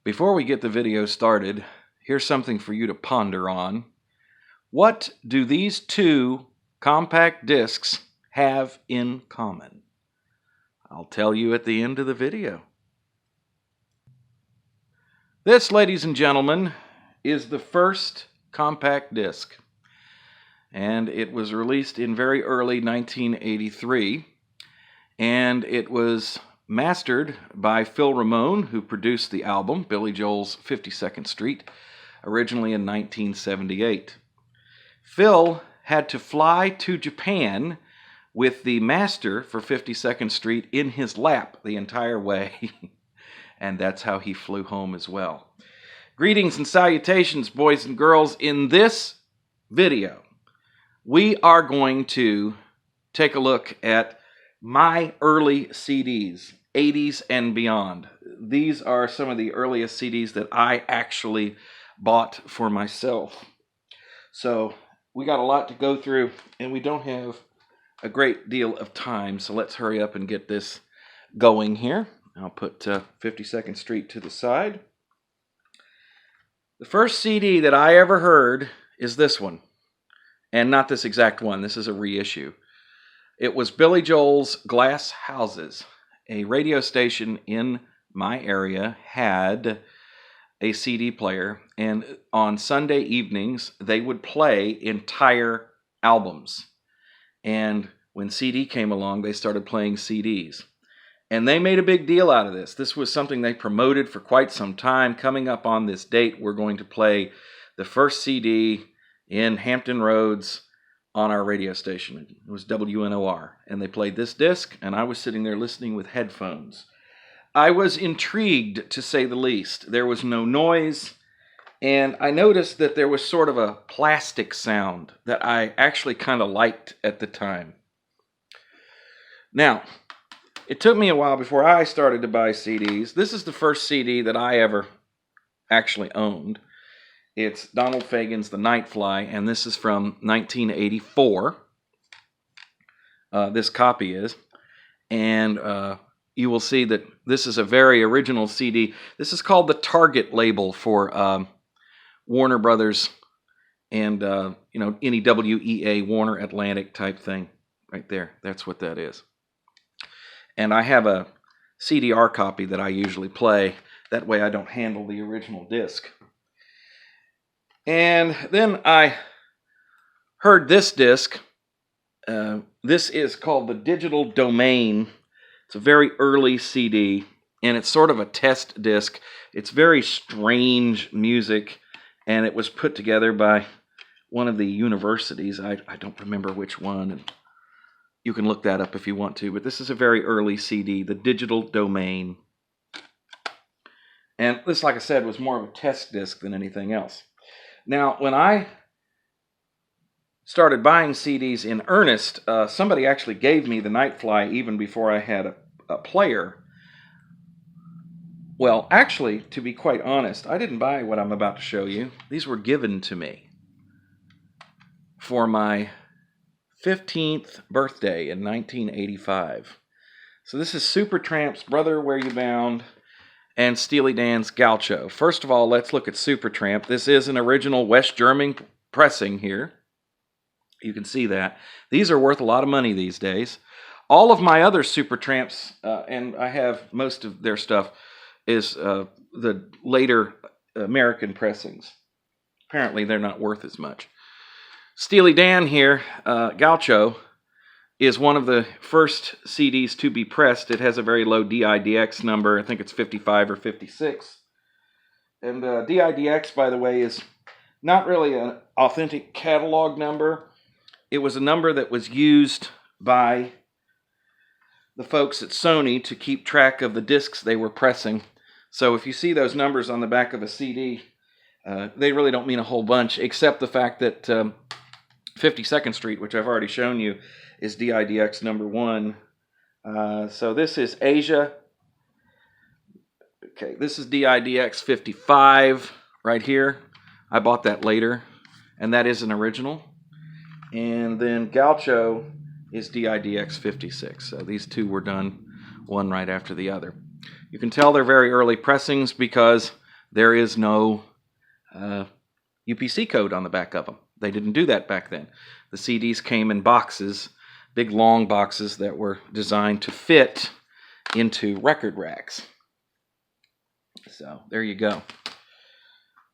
Before we get the video started, here's something for you to ponder on. What do these two compact discs have in common? I'll tell you at the end of the video. This, ladies and gentlemen, is the first compact disc, and it was released in very early 1983, and it was mastered by Phil Ramone, who produced the album, Billy Joel's 52nd Street, originally in 1978. Phil had to fly to Japan with the master for 52nd Street in his lap the entire way, and that's how he flew home as well. Greetings and salutations, boys and girls. In this video, we are going to take a look at my early CDs, 80s and beyond. These are some of the earliest CDs that I actually bought for myself. So we got a lot to go through, and we don't have a great deal of time, so let's hurry up and get this going here. I'll put 52nd Street to the side. The first CD that I ever heard is this one, and not this exact one. This is a reissue. It was Billy Joel's Glass Houses. A radio station in my area had a CD player, and on Sunday evenings, they would play entire albums. And when CD came along, they started playing CDs. And they made a big deal out of this. This was something they promoted for quite some time. Coming up on this date, we're going to play the first CD in Hampton Roads on our radio station. It was WNOR, and they played this disc, and I was sitting there listening with headphones. I was intrigued, to say the least. There was no noise, and I noticed that there was sort of a plastic sound that I actually kind of liked at the time. Now, it took me a while before I started to buy CDs. This is the first CD that I ever actually owned. It's Donald Fagen's The Nightfly, and this is from 1984. This copy is. And you will see that this is a very original CD. This is called the Target label for Warner Brothers and, NEWEA, Warner Atlantic type thing. Right there. That's what that is. And I have a CDR copy that I usually play. That way I don't handle the original disc. And then I heard this disc. This is called The Digital Domain. It's a very early CD, and it's sort of a test disc. It's very strange music, and it was put together by one of the universities. I don't remember which one, and you can look that up if you want to, but this is a very early CD, The Digital Domain. And this, like I said, was more of a test disc than anything else. Now, when I started buying CDs in earnest, somebody actually gave me the Nightfly even before I had a player. Well, actually, to be quite honest, I didn't buy what I'm about to show you. These were given to me for my 15th birthday in 1985. So this is Supertramp's Brother, Where You Bound, and Steely Dan's Gaucho. First of all, let's look at Supertramp. This is an original West German pressing here. You can see that. These are worth a lot of money these days. All of my other Supertramps, and I have most of their stuff, is the later American pressings. Apparently, they're not worth as much. Steely Dan here, Gaucho, is one of the first CDs to be pressed. It has a very low DIDX number. I think it's 55 or 56. And DIDX, by the way, is not really an authentic catalog number. It was a number that was used by the folks at Sony to keep track of the discs they were pressing. So if you see those numbers on the back of a CD, they really don't mean a whole bunch, except the fact that 52nd Street, which I've already shown you, is DIDX number 1. So this is Asia. Okay, this is DIDX 55 right here. I bought that later, and that is an original. And then Gaucho is DIDX 56. So these two were done one right after the other. You can tell they're very early pressings because there is no UPC code on the back of them. They didn't do that back then. The CDs came in boxes, big long boxes that were designed to fit into record racks. So there you go.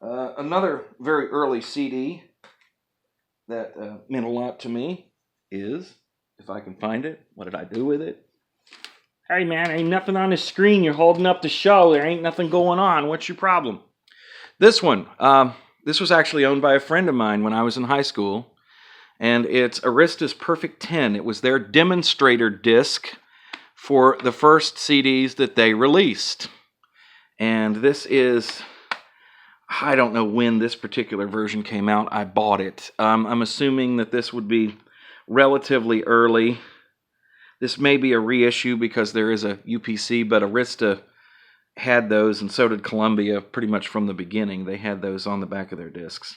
Another very early CD that meant a lot to me is, if I can find it, what did I do with it? Hey man, ain't nothing on the screen. You're holding up the show. There ain't nothing going on. What's your problem? This one, this was actually owned by a friend of mine when I was in high school, and it's Arista's Perfect 10. It was their demonstrator disc for the first CDs that they released. And this is, I don't know when this particular version came out. I bought it. I'm assuming that this would be relatively early. This may be a reissue because there is a UPC, but Arista had those, and so did Columbia pretty much from the beginning. They had those on the back of their discs.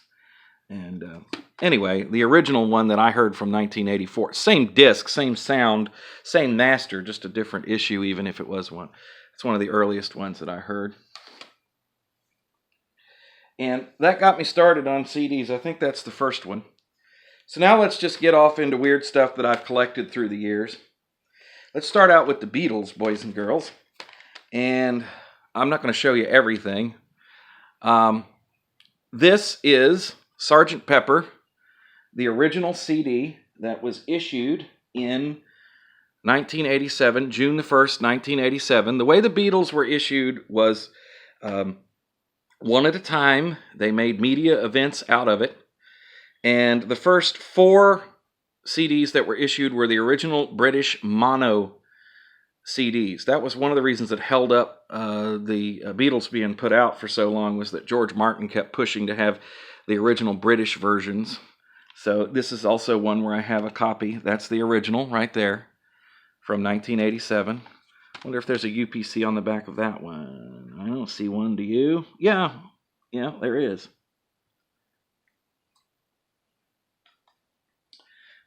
And anyway, the original one that I heard from 1984, same disc, same sound, same master, just a different issue even if it was one. It's one of the earliest ones that I heard. And that got me started on CDs. I think that's the first one. So now let's just get off into weird stuff that I've collected through the years. Let's start out with the Beatles, boys and girls. And I'm not going to show you everything. This is Sgt. Pepper, the original CD that was issued in 1987, June the 1st, 1987. The way the Beatles were issued was one at a time. They made media events out of it. And the first 4 CDs that were issued were the original British mono CDs. That was one of the reasons that held up the Beatles being put out for so long, was that George Martin kept pushing to have the original British versions. So this is also one where I have a copy. That's the original right there from 1987. Wonder if there's a UPC on the back of that one. I don't see one. Do you? Yeah, there is.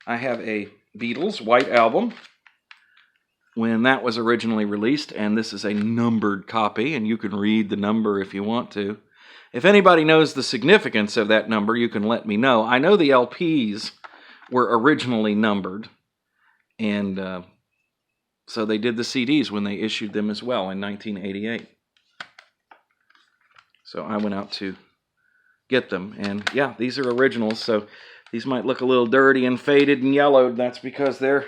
I have a Beatles White Album when that was originally released, and this is a numbered copy, and you can read the number if you want to. If anybody knows the significance of that number, you can let me know. I know the LPs were originally numbered, and so they did the CDs when they issued them as well in 1988. So I went out to get them, and yeah, these are originals, so these might look a little dirty and faded and yellowed. That's because they're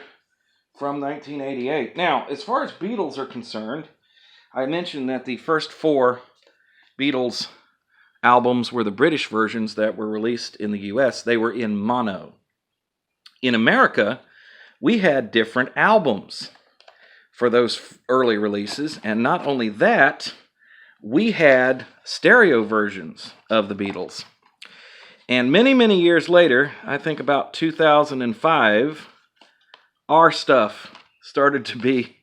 from 1988. Now, as far as Beatles are concerned, I mentioned that the first 4 Beatles albums were the British versions that were released in the US. They were in mono. In America, we had different albums for those early releases, and not only that, we had stereo versions of the Beatles. And many, many years later, I think about 2005, our stuff started to be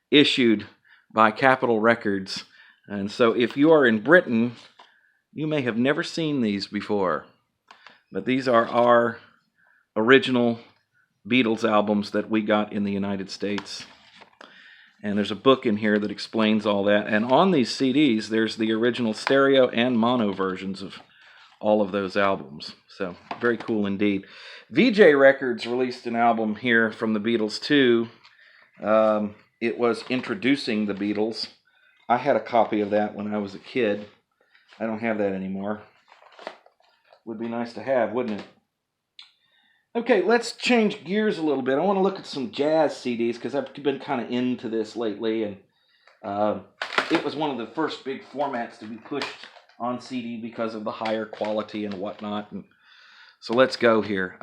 issued by Capitol Records. And so if you are in Britain, you may have never seen these before. But these are our original Beatles albums that we got in the United States. And there's a book in here that explains all that. And on these CDs, there's the original stereo and mono versions of all of those albums. So, very cool indeed. VJ Records released an album here from the Beatles too. It was introducing the Beatles. I had a copy of that when I was a kid. I don't have that anymore. Would be nice to have, wouldn't it? Okay, let's change gears a little bit. I want to look at some jazz CDs because I've been kind of into this lately, and it was one of the first big formats to be pushed on CD because of the higher quality and whatnot. And so let's go here.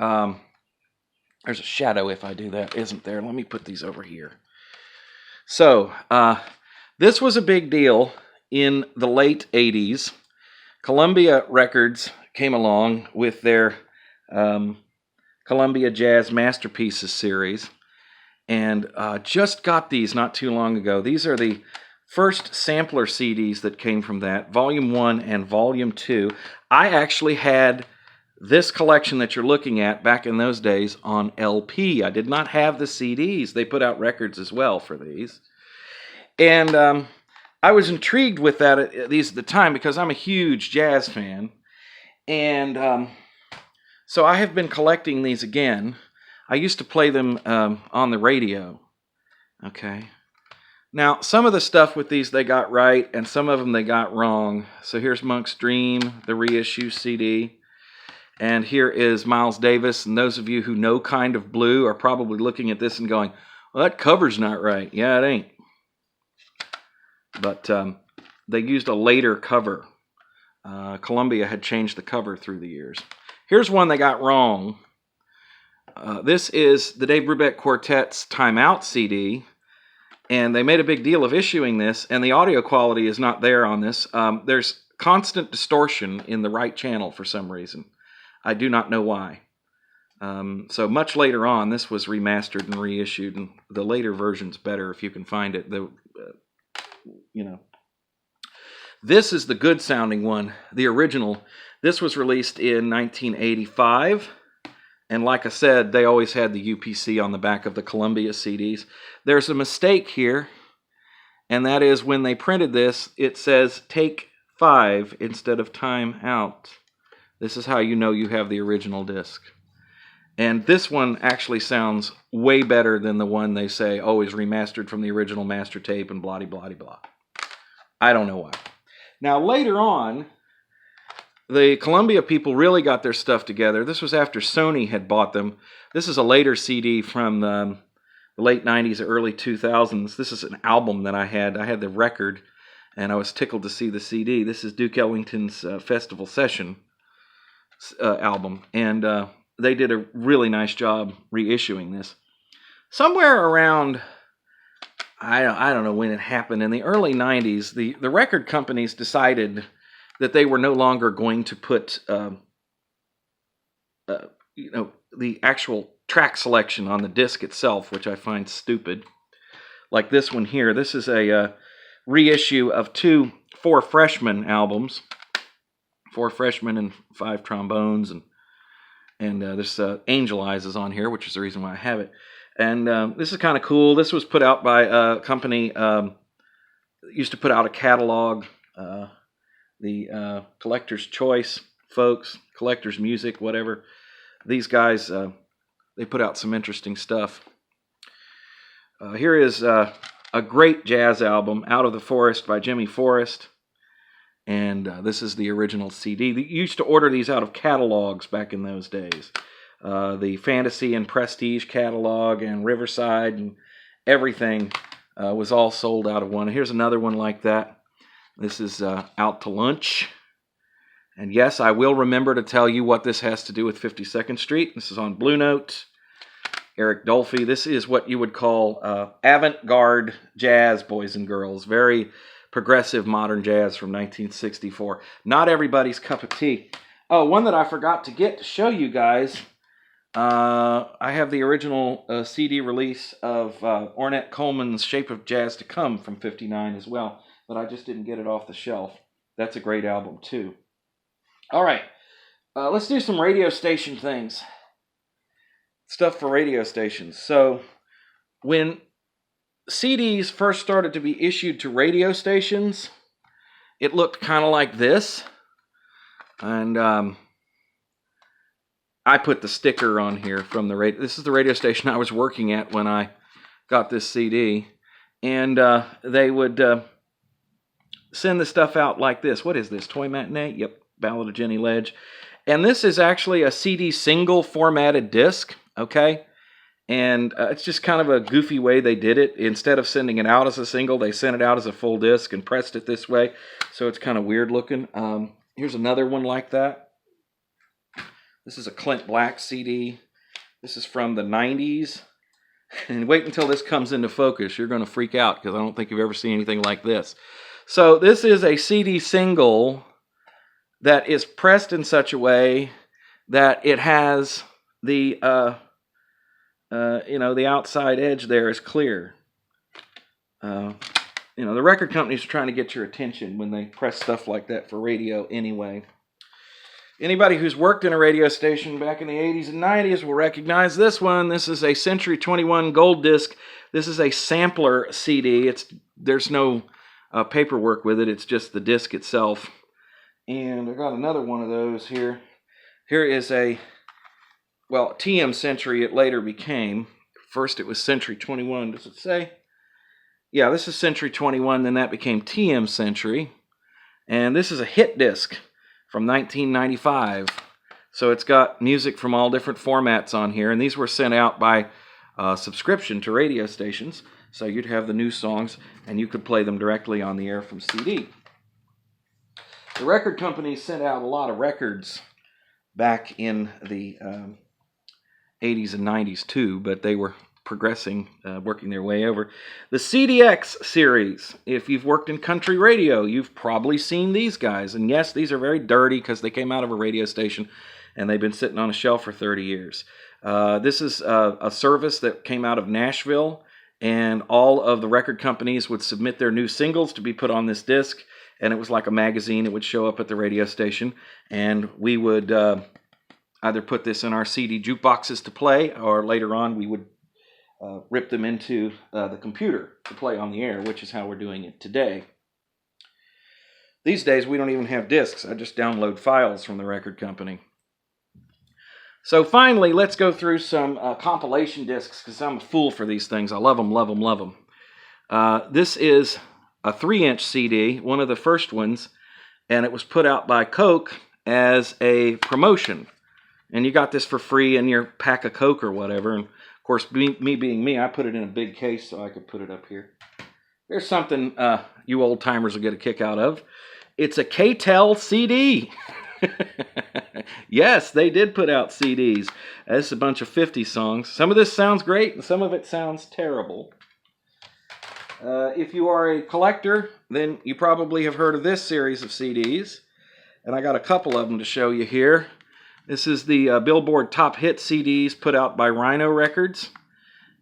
There's a shadow if I do that, isn't there? Let me put these over here. So this was a big deal in the late 80s. Columbia Records came along with their Columbia Jazz Masterpieces series, and just got these not too long ago. These are the first sampler CDs that came from that, Volume 1 and Volume 2. I actually had this collection that you're looking at back in those days on LP. I did not have the CDs. They put out records as well for these. And I was intrigued with that at the time because I'm a huge jazz fan. And so I have been collecting these again. I used to play them on the radio. Okay. Now, some of the stuff with these they got right, and some of them they got wrong. So here's Monk's Dream, the reissue CD. And here is Miles Davis. And those of you who know Kind of Blue are probably looking at this and going, well, that cover's not right. Yeah, it ain't. But they used a later cover. Columbia had changed the cover through the years. Here's one they got wrong. This is the Dave Brubeck Quartet's Time Out CD. And they made a big deal of issuing this, and the audio quality is not there on this. There's constant distortion in the right channel for some reason. I do not know why. So much later on, this was remastered and reissued, and the later version's better if you can find it. This is the good sounding one, the original. This was released in 1985. And like I said, they always had the UPC on the back of the Columbia CDs. There's a mistake here, and that is when they printed this, it says Take 5 instead of Time Out. This is how you know you have the original disc. And this one actually sounds way better than the one they say, oh, is remastered from the original master tape and blah-de-blah-de-blah. I don't know why. Now, later on, the Columbia people really got their stuff together. This was after Sony had bought them. This is a later CD from the late 90s, early 2000s. This is an album that I had. I had the record, and I was tickled to see the CD. This is Duke Ellington's Festival Session album, and they did a really nice job reissuing this. Somewhere around, I don't know when it happened, in the early 90s, the record companies decided that they were no longer going to put, the actual track selection on the disc itself, which I find stupid. Like this one here. This is a reissue of 2 Four Freshmen albums. 4 Freshmen and 5 Trombones, and this Angel Eyes is on here, which is the reason why I have it. And this is kind of cool. This was put out by a company used to put out a catalog. The Collector's Choice folks, Collector's Music, whatever. These guys, they put out some interesting stuff. Here is a great jazz album, Out of the Forest by Jimmy Forrest. And this is the original CD. You used to order these out of catalogs back in those days. The Fantasy and Prestige catalog and Riverside and everything was all sold out of one. Here's another one like that. This is Out to Lunch. And yes, I will remember to tell you what this has to do with 52nd Street. This is on Blue Note. Eric Dolphy. This is what you would call avant-garde jazz, boys and girls. Very progressive modern jazz from 1964. Not everybody's cup of tea. Oh, one that I forgot to get to show you guys. I have the original CD release of Ornette Coleman's Shape of Jazz to Come from 59 as well. But I just didn't get it off the shelf. That's a great album, too. All right. Let's do some radio station things. Stuff for radio stations. So, when CDs first started to be issued to radio stations, it looked kind of like this. And I put the sticker on here from the radio. This is the radio station I was working at when I got this CD. And they would send the stuff out like this. What is this? Toy Matinee? Yep. Ballad of Jenny Ledge. And this is actually a CD single formatted disc. Okay? And it's just kind of a goofy way they did it. Instead of sending it out as a single, they sent it out as a full disc and pressed it this way. So it's kind of weird looking. Here's another one like that. This is a Clint Black CD. This is from the 90s. And wait until this comes into focus. You're going to freak out because I don't think you've ever seen anything like this. So this is a CD single that is pressed in such a way that it has the the outside edge there is clear. The record companies are trying to get your attention when they press stuff like that for radio anyway. Anybody who's worked in a radio station back in the 80s and 90s will recognize this one. This is a Century 21 gold disc. This is a sampler CD. There's no paperwork with it. It's just the disc itself. And I got another one of those here. Here is a, well, TM Century it later became. First it was Century 21, does it say? Yeah, this is Century 21, then that became TM Century. And this is a hit disc from 1995. So it's got music from all different formats on here, and these were sent out by subscription to radio stations. So you'd have the new songs, and you could play them directly on the air from CD. The record companies sent out a lot of records back in the 80s and 90s too, but they were progressing, working their way over. The CDX series, if you've worked in country radio, you've probably seen these guys. And yes, these are very dirty because they came out of a radio station and they've been sitting on a shelf for 30 years. This is a service that came out of Nashville, and all of the record companies would submit their new singles to be put on this disc, and it was like a magazine. It would show up at the radio station, and we would either put this in our CD jukeboxes to play, or later on we would rip them into the computer to play on the air, which is how we're doing it today. These days we don't even have discs. I just download files from the record company. So finally, let's go through some compilation discs, because I'm a fool for these things. I love them, love them, love them. This is a 3-inch CD, one of the first ones, and it was put out by Coke as a promotion. And you got this for free in your pack of Coke or whatever. And of course, me being me, I put it in a big case so I could put it up here. There's something you old timers will get a kick out of. It's a K-Tel CD. Yes, they did put out CDs. It's a bunch of 50 songs. Some of this sounds great, and some of it sounds terrible. If you are a collector, then you probably have heard of this series of CDs. And I got a couple of them to show you here. This is the Billboard Top Hit CDs put out by Rhino Records.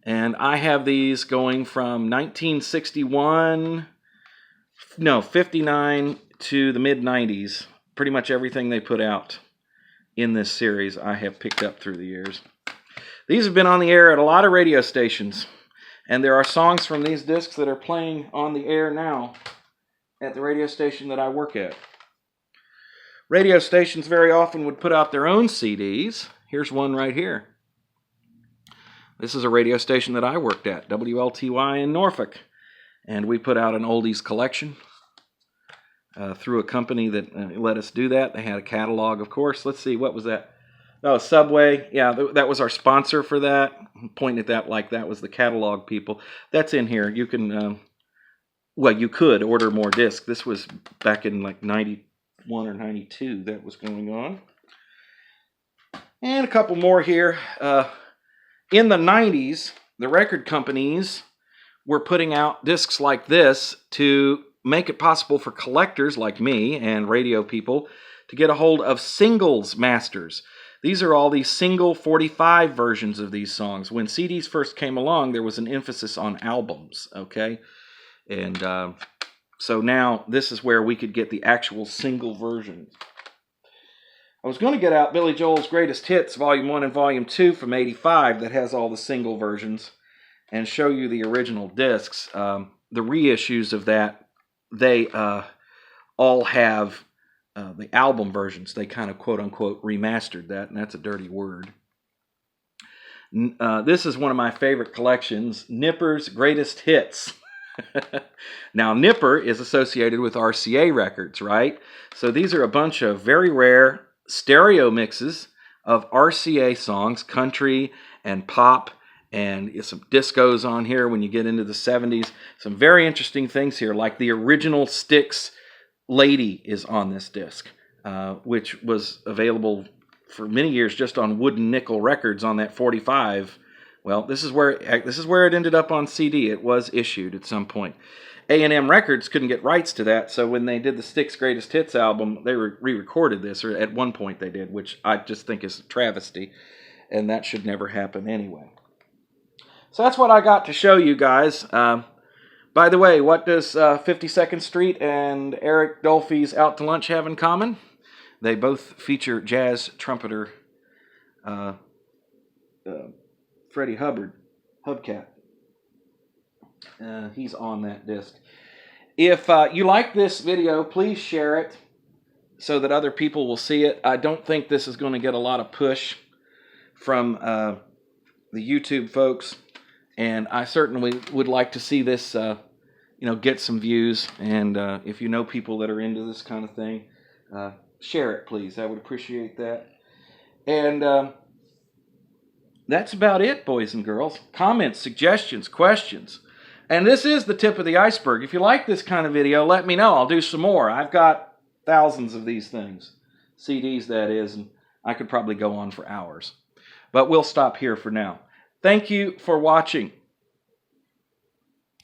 And I have these going from 1961, 59 to the mid-90s. Pretty much everything they put out in this series I have picked up through the years. These have been on the air at a lot of radio stations. And there are songs from these discs that are playing on the air now at the radio station that I work at. Radio stations very often would put out their own CDs. Here's one right here. This is a radio station that I worked at, WLTY in Norfolk. And we put out an oldies collection through a company that let us do that. They had a catalog, of course. Let's see, what was that? Oh, Subway. Yeah, that was our sponsor for that. Pointing at that like that was the catalog people. That's in here. You can, well, you could order more discs. This was back in like 91 or 92 that was going on. And a couple more here. In the 90s, the record companies were putting out discs like this to make it possible for collectors like me and radio people to get a hold of singles masters. These are all these single 45 versions of these songs. When CDs first came along, there was an emphasis on albums, okay? And so now this is where we could get the actual single versions. I was going to get out Billy Joel's Greatest Hits, Volume 1 and Volume 2 from 85 that has all the single versions and show you the original discs. The reissues of that, they all have the album versions. They kind of quote-unquote remastered that, and that's a dirty word. This is one of my favorite collections, Nipper's Greatest Hits. Now, Nipper is associated with RCA Records, right? So these are a bunch of very rare stereo mixes of RCA songs, country and pop, and some discos on here when you get into the 70s. Some very interesting things here, like the original Styx Lady is on this disc, which was available for many years just on wooden nickel records on that 45. Well, this is where it ended up on CD. It was issued at some point. A&M Records couldn't get rights to that, so when they did the Styx Greatest Hits album, they re-recorded this, or at one point they did, which I just think is a travesty, and that should never happen anyway. So that's what I got to show you guys. By the way, what does 52nd Street and Eric Dolphy's Out to Lunch have in common? They both feature jazz trumpeter Freddie Hubbard, Hubcat. He's on that disc. If you like this video, please share it so that other people will see it. I don't think this is going to get a lot of push from the YouTube folks, and I certainly would like to see this get some views. And if you know people that are into this kind of thing, share it, please. I would appreciate that. And that's about it, boys and girls. Comments, suggestions, questions. And this is the tip of the iceberg. If you like this kind of video, let me know. I'll do some more. I've got thousands of these things. CDs, that is. And I could probably go on for hours. But we'll stop here for now. Thank you for watching.